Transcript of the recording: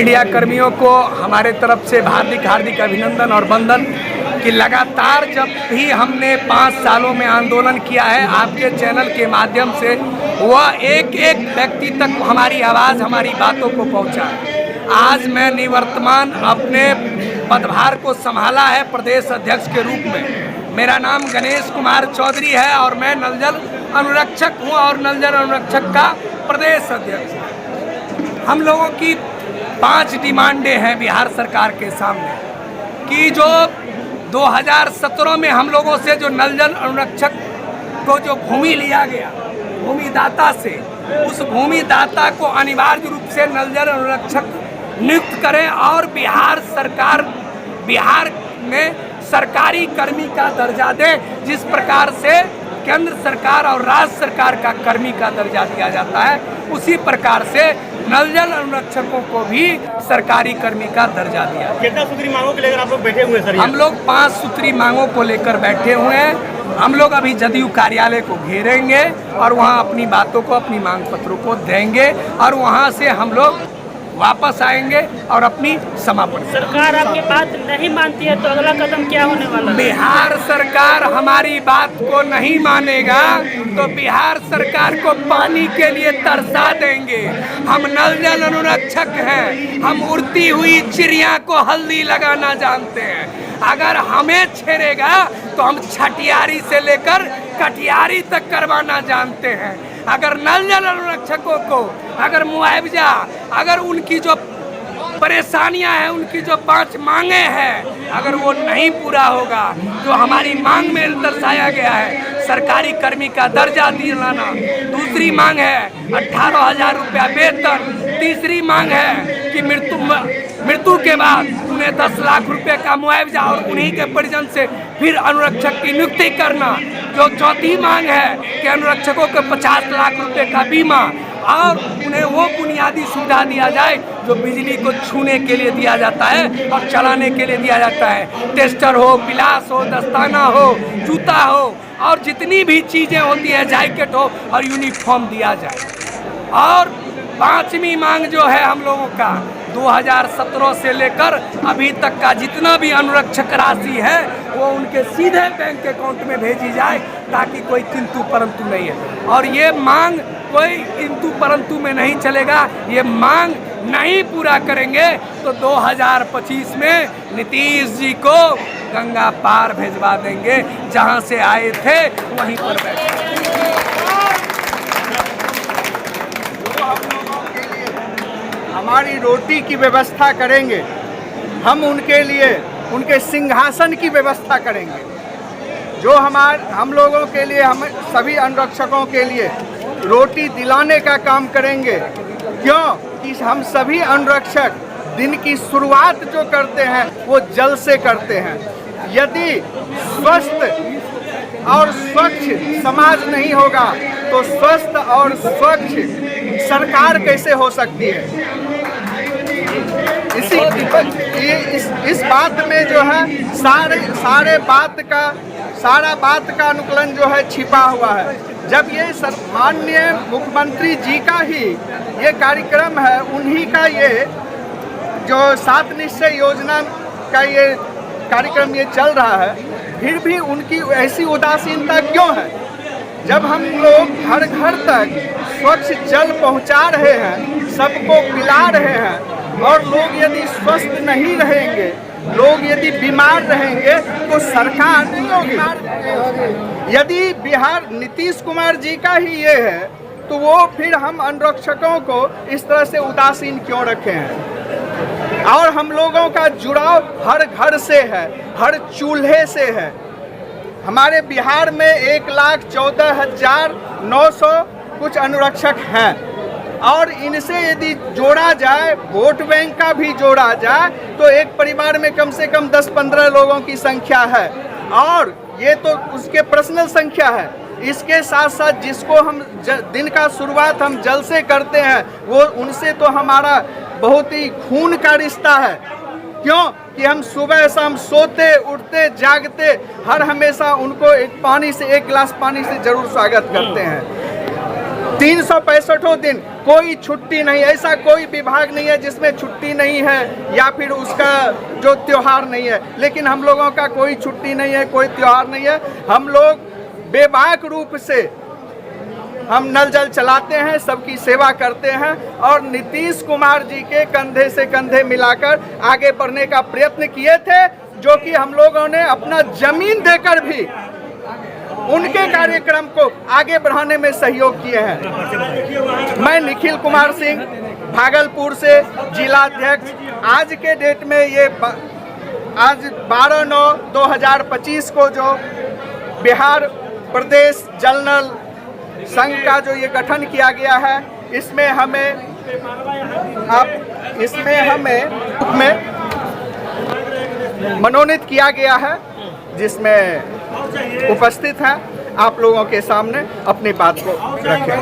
Media कर्मियों को हमारे तरफ से हार्दिक अभिनंदन और वंदन कि लगातार जब भी हमने 5 सालों में आंदोलन किया है, आपके चैनल के माध्यम से वह एक एक व्यक्ति तक हमारी आवाज़, हमारी बातों को पहुंचा है। आज मैं निवर्तमान अपने पदभार को संभाला है प्रदेश अध्यक्ष के रूप में। मेरा नाम गणेश कुमार चौधरी है और मैं नल जल अनुरक्षक हूँ और नल जल अनुरक्षक का प्रदेश अध्यक्ष। हम लोगों की 5 डिमांडें हैं बिहार सरकार के सामने कि जो 2017 में हम लोगों से जो नल जल अनुरक्षक को जो भूमि लिया गया भूमिदाता से, उस भूमिदाता को अनिवार्य रूप से नल जल अनुरक्षक नियुक्त करें और बिहार सरकार बिहार में सरकारी कर्मी का दर्जा दे, जिस प्रकार से केंद्र सरकार और राज्य सरकार का कर्मी का दर्जा दिया जाता है, उसी प्रकार से नल जल अनुरक्षकों को भी सरकारी कर्मी का दर्जा दिया। कितना सूत्री मांगों को लेकर आप लोग बैठे हुए हैं सर? हम लोग 5 सूत्री मांगों को लेकर बैठे हुए हैं। हम लोग अभी जदयू कार्यालय को घेरेंगे और वहां अपनी बातों को, अपनी मांग पत्रों को देंगे और वहां से हम लोग वापस आएंगे और अपनी समापन। सरकार आपकी बात नहीं मानती है तो अगला कदम क्या होने वाला है? बिहार सरकार हमारी बात को नहीं मानेगा तो बिहार सरकार को पानी के लिए तरसा देंगे। हम नल जल अनुरक्षक हैं, हम उड़ती हुई चिड़िया को हल्दी लगाना जानते हैं। अगर हमें छेड़ेगा तो हम छठियारी से लेकर कटियारी तक करवाना जानते हैं। अगर नल जल अनुरक्षकों को अगर मुआवजा, अगर उनकी जो परेशानियां हैं, उनकी जो 5 मांगे हैं, अगर वो नहीं पूरा होगा, जो हमारी मांग में दर्शाया गया है सरकारी कर्मी का दर्जा दिलाना, दूसरी मांग है 18,000 रुपया वेतन, तीसरी मांग है कि मृत्यु के बाद उन्हें 10 लाख रुपए का मुआवजा और उन्हीं के परिजन से फिर अनुरक्षक की नियुक्ति करना, जो चौथी मांग है कि अनुरक्षकों को 50 लाख रुपए का बीमा और उन्हें वो बुनियादी सुविधा दिया जाए जो बिजली को छूने के लिए दिया जाता है और चलाने के लिए दिया जाता है। टेस्टर हो, पिलास हो, दस्ताना हो, जूता हो और जितनी भी चीज़ें होती है, जैकेट हो और यूनिफॉर्म दिया जाए। और 5वीं मांग जो है हम लोगों का 2017 से लेकर अभी तक का जितना भी अनुरक्षक राशि है वो उनके सीधे बैंक अकाउंट में भेजी जाए, ताकि कोई किंतु परंतु नहीं है। और ये मांग कोई किंतु परंतु में नहीं चलेगा। ये मांग नहीं पूरा करेंगे तो 2025 में नीतीश जी को गंगा पार भेजवा देंगे, जहां से आए थे वहीं पर बैठे। हमारी रोटी की व्यवस्था करेंगे, हम उनके लिए उनके सिंहासन की व्यवस्था करेंगे, जो हम लोगों के लिए, हम सभी अनुरक्षकों के लिए रोटी दिलाने का काम करेंगे। क्यों कि हम सभी अनुरक्षक दिन की शुरुआत जो करते हैं वो जल से करते हैं। यदि स्वस्थ और स्वच्छ समाज नहीं होगा तो स्वस्थ और स्वच्छ सरकार कैसे हो सकती है? इस बात में जो है सारा बात का अनुकूलन जो है छिपा हुआ है। जब ये माननीय मुख्यमंत्री जी का ही ये कार्यक्रम है, उन्हीं का ये जो 7 निश्चय योजना का ये कार्यक्रम ये चल रहा है, फिर भी उनकी ऐसी उदासीनता क्यों है? जब हम लोग हर घर तक स्वच्छ जल पहुंचा रहे हैं, सबको पिला रहे हैं, और लोग यदि स्वस्थ नहीं रहेंगे, लोग यदि बीमार रहेंगे तो सरकार नहीं होगी। यदि बिहार नीतीश कुमार जी का ही ये है तो वो फिर हम अनुरक्षकों को इस तरह से उदासीन क्यों रखे हैं? और हम लोगों का जुड़ाव हर घर से है, हर चूल्हे से है। हमारे बिहार में 1,14,900 कुछ अनुरक्षक हैं और इनसे यदि जोड़ा जाए, वोट बैंक का भी जोड़ा जाए, तो एक परिवार में कम से कम 10-15 लोगों की संख्या है। और ये तो उसके पर्सनल संख्या है। इसके साथ साथ जिसको हम दिन का शुरुआत हम जल से करते हैं, वो उनसे तो हमारा बहुत ही खून का रिश्ता है। क्यों कि हम सुबह शाम सोते उठते जागते हर हमेशा उनको एक गिलास पानी से जरूर स्वागत करते हैं। 365 दिन कोई छुट्टी नहीं, ऐसा कोई विभाग नहीं है जिसमें छुट्टी नहीं है या फिर उसका जो त्योहार नहीं है। लेकिन हम लोगों का कोई छुट्टी नहीं है, कोई त्योहार नहीं है। हम लोग बेबाक रूप से हम नल जल चलाते हैं, सबकी सेवा करते हैं और नीतीश कुमार जी के कंधे से कंधे मिलाकर आगे बढ़ने का प्रयत्न किए थे, जो कि हम लोगों ने अपना जमीन देकर भी उनके कार्यक्रम को आगे बढ़ाने में सहयोग किए हैं। मैं निखिल कुमार सिंह भागलपुर से जिला अध्यक्ष। आज के डेट में ये आज 12/9/2025 को जो बिहार प्रदेश जल नल संघ का जो ये गठन किया गया है, इसमें हमें मनोनीत किया गया है, जिसमें उपस्थित हैं। आप लोगों के सामने अपनी बात को रखें।